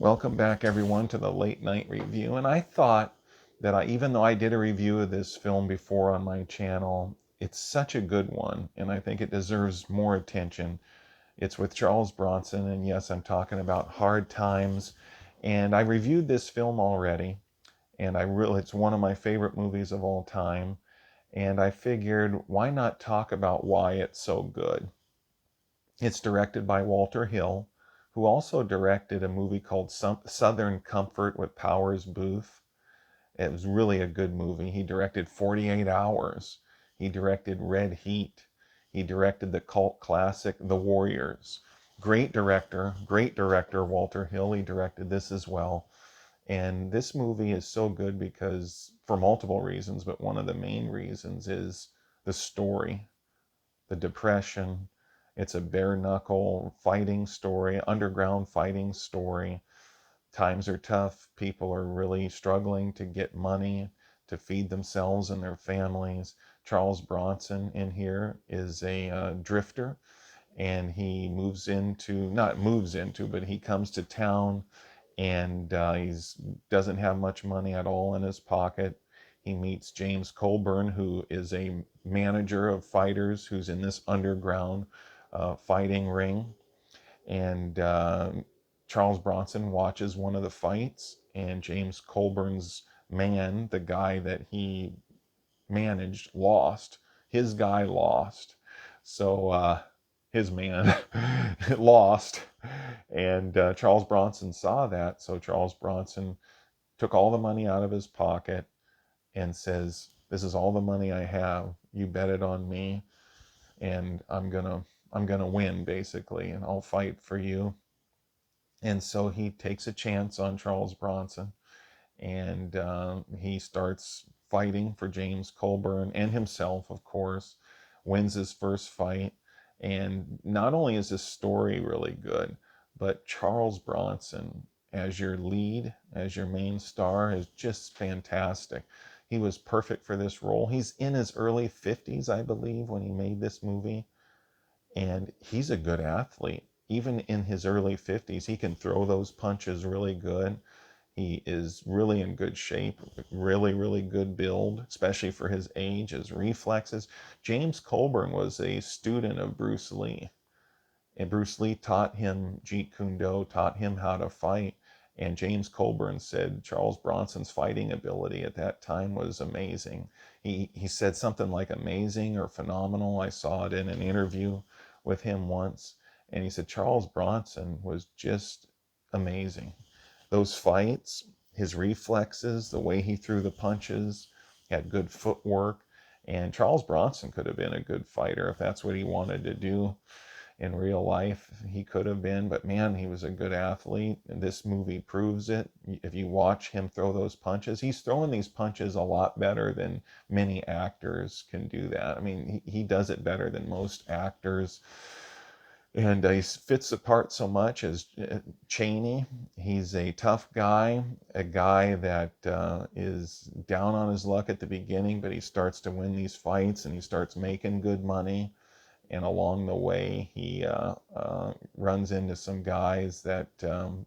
Welcome back, everyone, to the late night review. And I thought that even though I did a review of this film before on my channel, it's such a good one, and I think it deserves more attention. It's with Charles Bronson, and yes, I'm talking about Hard Times. And I reviewed this film already, and it's one of my favorite movies of all time. And I figured, why not talk about why it's so good? It's directed by Walter Hill, who also directed a movie called Southern Comfort with Powers Booth. It was really a good movie. He directed 48 Hours. He directed Red Heat. He directed the cult classic The Warriors. Great director, Walter Hill. He directed this as well. And this movie is so good because, for multiple reasons, but one of the main reasons is the story, the depression. It's a bare knuckle fighting story, underground fighting story. Times are tough. People are really struggling to get money to feed themselves and their families. Charles Bronson in here is a drifter, and he not moves into, but he comes to town, and he doesn't have much money at all in his pocket. He meets James Colburn, who is a manager of fighters who's in this underground fighting ring. And Charles Bronson watches one of the fights, and James Colburn's man, the guy that he managed, lost. His guy lost. So his man lost. And Charles Bronson saw that. So Charles Bronson took all the money out of his pocket and says, "This is all the money I have. You bet it on me, and I'm gonna win, basically, and I'll fight for you." And so he takes a chance on Charles Bronson, and he starts fighting for James Colburn and himself, of course, wins his first fight. And not only is this story really good, but Charles Bronson as your lead, as your main star, is just fantastic. He was perfect for this role. He's in his early 50s, I believe, when he made this movie, and he's a good athlete. Even in his early 50s, he can throw those punches really good. He is really in good shape, really, really good build, especially for his age, his reflexes. James Colburn was a student of Bruce Lee, and Bruce Lee taught him Jeet Kune Do, taught him how to fight. And James Colburn said Charles Bronson's fighting ability at that time was amazing. He said something like amazing or phenomenal. I saw it in an interview with him once. And he said Charles Bronson was just amazing. Those fights, his reflexes, the way he threw the punches, he had good footwork. And Charles Bronson could have been a good fighter if that's what he wanted to do in real life. He could have been, but man, he was a good athlete, and this movie proves it. If you watch him throw those punches, he's throwing these punches a lot better than many actors can do that. I mean, he does it better than most actors. And he fits the part so much as Cheney. He's a tough guy, a guy that is down on his luck at the beginning, but he starts to win these fights and he starts making good money. And along the way, he runs into some guys that,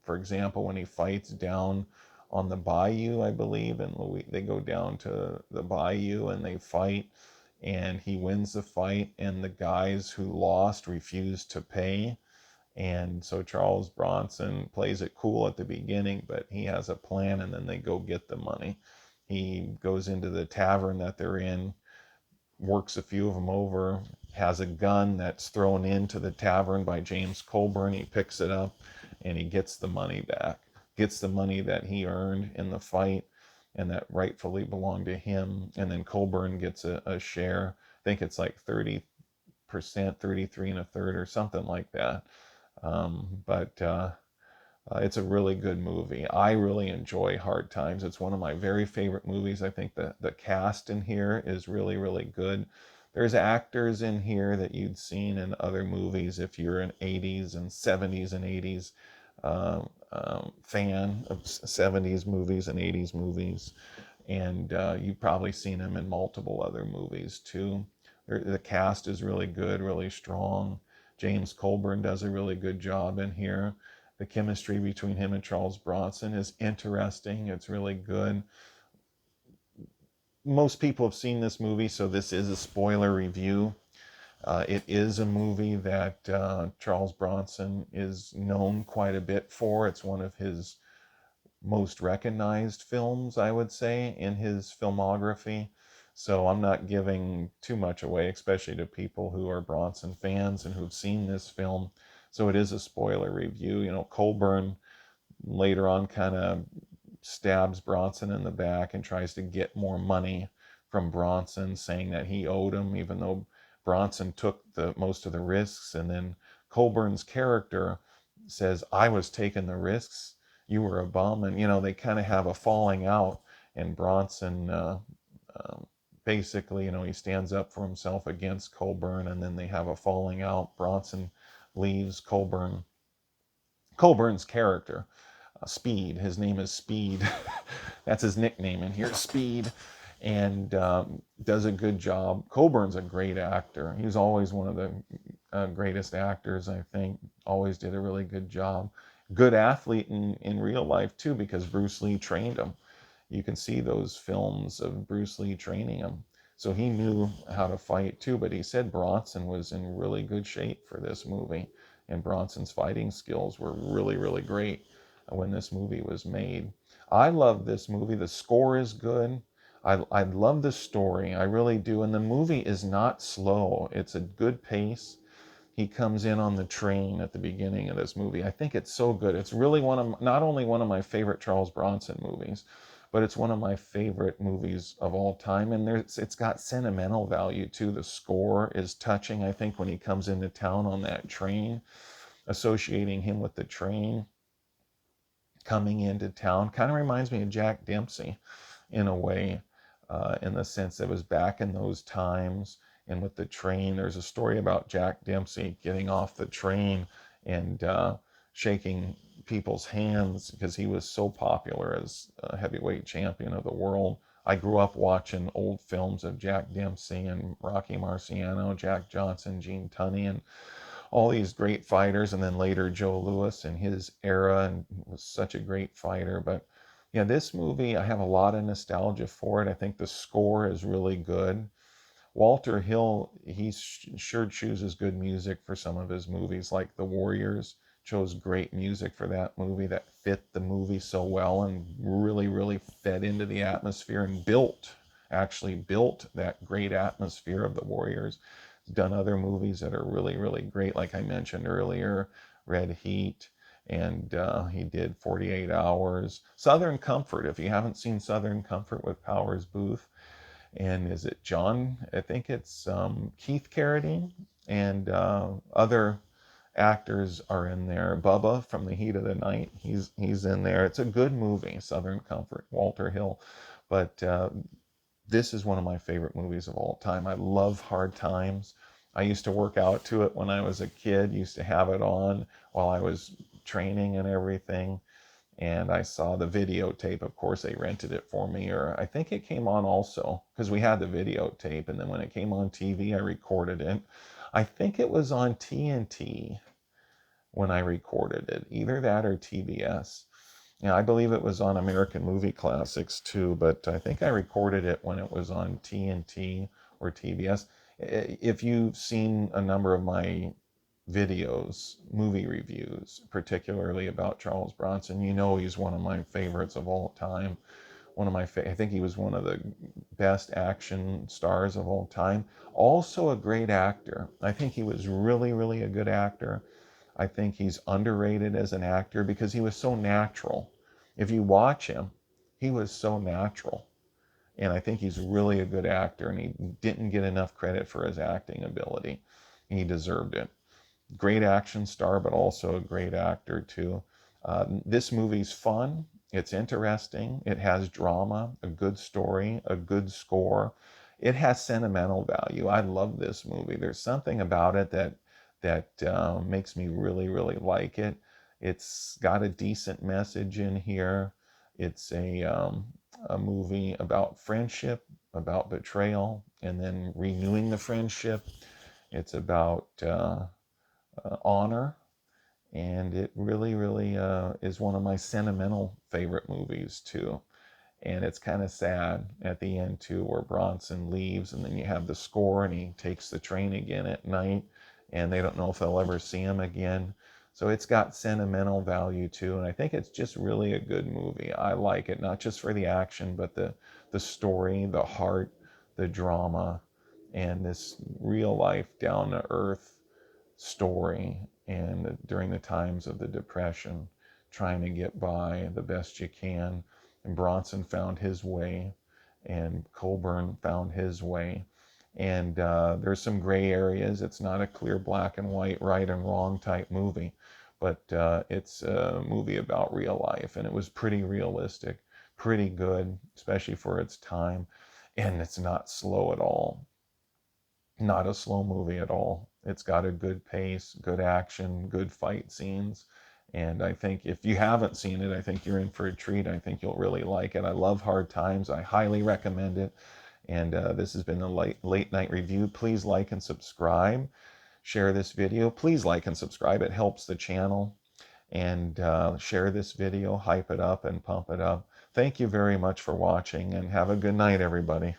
for example, when he fights down on the bayou, I believe, and they go down to the bayou and they fight, and he wins the fight, and the guys who lost refuse to pay. And so Charles Bronson plays it cool at the beginning, but he has a plan, and then they go get the money. He goes into the tavern that they're in, works a few of them over, has a gun that's thrown into the tavern by James Colburn. He picks it up and he gets the money back, gets the money that he earned in the fight and that rightfully belonged to him. And then Colburn gets a share. I think it's like 30%, 33 and a third or something like that. But it's a really good movie. I really enjoy Hard Times. It's one of my very favorite movies. I think the cast in here is really, really good. There's actors in here that you'd seen in other movies if you're an 80s and 70s and 80s fan of 70s movies and 80s movies. And you've probably seen them in multiple other movies too. The cast is really good, really strong. James Colburn does a really good job in here. The chemistry between him and Charles Bronson is interesting. It's really good. Most people have seen this movie, so this is a spoiler review. It is a movie that Charles Bronson is known quite a bit for. It's one of his most recognized films, I would say, in his filmography. So I'm not giving too much away, especially to people who are Bronson fans and who've seen this film. So it is a spoiler review. You know, Colburn later on kind of stabs Bronson in the back and tries to get more money from Bronson, saying that he owed him, even though Bronson took the most of the risks. And then Colburn's character says, "I was taking the risks. You were a bum." And they kind of have a falling out. And Bronson um, basically, he stands up for himself against Colburn, and then they have a falling out. Bronson leaves Colburn's character, Speed. His name is Speed. That's his nickname in here, Speed. And does a good job. Colburn's a great actor. He's always one of the greatest actors, I think. Always did a really good job. Good athlete in real life, too, because Bruce Lee trained him. You can see those films of Bruce Lee training him. So he knew how to fight, too. But he said Bronson was in really good shape for this movie. And Bronson's fighting skills were really, really great when this movie was made. I love this movie. The score is good. I love the story. I really do. And the movie is not slow. It's a good pace. He comes in on the train at the beginning of this movie. I think it's so good. It's really not only one of my favorite Charles Bronson movies, but it's one of my favorite movies of all time. And it's got sentimental value too. The score is touching. I think when he comes into town on that train, associating him with the train coming into town kind of reminds me of Jack Dempsey in a way, in the sense that it was back in those times. And with the train, there's a story about Jack Dempsey getting off the train and shaking people's hands because he was so popular as a heavyweight champion of the world. I grew up watching old films of Jack Dempsey and Rocky Marciano, Jack Johnson, Gene Tunney, and all these great fighters, and then later Joe Louis in his era, and was such a great fighter. But yeah, this movie, I have a lot of nostalgia for it. I think the score is really good. Walter Hill, he sure chooses good music for some of his movies, like The Warriors. Chose great music for that movie that fit the movie so well and really, really fed into the atmosphere and actually built that great atmosphere of The Warriors. Done other movies that are really, really great, like I mentioned earlier, Red Heat, and he did 48 Hours. Southern Comfort, if you haven't seen Southern Comfort with Powers Booth, and is it John? I think it's Keith Carradine, and other actors are in there. Bubba from The Heat of the Night, he's in there. It's a good movie, Southern Comfort, Walter Hill. But this is one of my favorite movies of all time. I love Hard Times. I used to work out to it when I was a kid, used to have it on while I was training and everything. And I saw the videotape. Of course, they rented it for me, or I think it came on also because we had the videotape. And then when it came on TV, I recorded it. I think it was on TNT when I recorded it, either that or TBS. Yeah, I believe it was on American Movie Classics too, but I think I recorded it when it was on TNT or TBS. If you've seen a number of my videos, movie reviews, particularly about Charles Bronson, you know he's one of my favorites of all time. I think he was one of the best action stars of all time. Also a great actor. I think he was really, really a good actor. I think he's underrated as an actor because he was so natural. If you watch him, he was so natural. And I think he's really a good actor, and he didn't get enough credit for his acting ability. He deserved it. Great action star, but also a great actor, too. This movie's fun. It's interesting. It has drama, a good story, a good score. It has sentimental value. I love this movie. There's something about it that makes me really, really like it. It's got a decent message in here. It's a movie about friendship, about betrayal, and then renewing the friendship. It's about honor, And it really, really is one of my sentimental favorite movies too. And it's kind of sad at the end too, where Bronson leaves, and then you have the score, and he takes the train again at night, and they don't know if they'll ever see him again. So it's got sentimental value too, and I think it's just really a good movie. I like it, not just for the action, but the story, the heart, the drama, and this real life, down to earth story. And during the times of the Depression, trying to get by the best you can. And Bronson found his way, and Colburn found his way. And there's some gray areas. It's not a clear black and white, right and wrong type movie, but it's a movie about real life, and it was pretty realistic, pretty good, especially for its time. And it's not slow at all. Not a slow movie at all. It's got a good pace, good action, good fight scenes. And I think if you haven't seen it, I think you're in for a treat. I think you'll really like it. I love Hard Times. I highly recommend it. And this has been a late night review. Please like and subscribe. Share this video. Please like and subscribe. It helps the channel. And share this video, hype it up and pump it up. Thank you very much for watching, and have a good night, everybody.